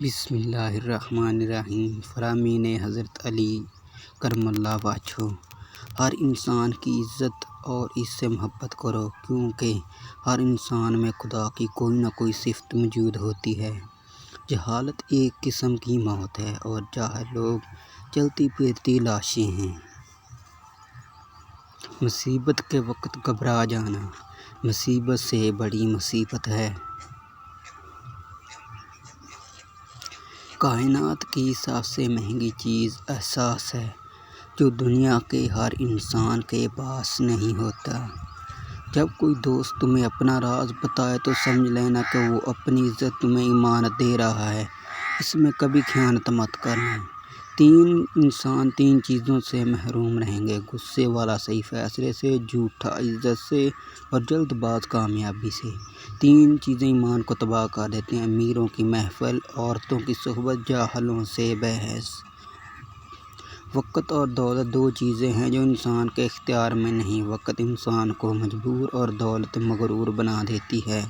بسم اللہ الرحمن الرحیم۔ فرامین حضرت علی کرم اللہ وجہہ۔ ہر انسان کی عزت اور اس سے محبت کرو، کیونکہ ہر انسان میں خدا کی کوئی نہ کوئی صفت موجود ہوتی ہے۔ جہالت ایک قسم کی موت ہے اور جاہل لوگ چلتی پھرتی لاشیں ہیں۔ مصیبت کے وقت گھبرا جانا مصیبت سے بڑی مصیبت ہے۔ کائنات کی سب سے مہنگی چیز احساس ہے، جو دنیا کے ہر انسان کے پاس نہیں ہوتا۔ جب کوئی دوست تمہیں اپنا راز بتائے تو سمجھ لینا کہ وہ اپنی عزت تمہیں امانت دے رہا ہے۔ اس میں کبھی خیانت مت کرنا۔ انسان تین چیزوں سے محروم رہیں گے: غصے والا صحیح فیصلے سے، جھوٹا عزت سے اور جلد باز کامیابی سے۔ تین چیزیں ایمان کو تباہ کر دیتی ہیں: امیروں کی محفل، عورتوں کی صحبت، جاہلوں سے بحث۔ وقت اور دولت دو چیزیں ہیں جو انسان کے اختیار میں نہیں۔ وقت انسان کو مجبور اور دولت مغرور بنا دیتی ہے۔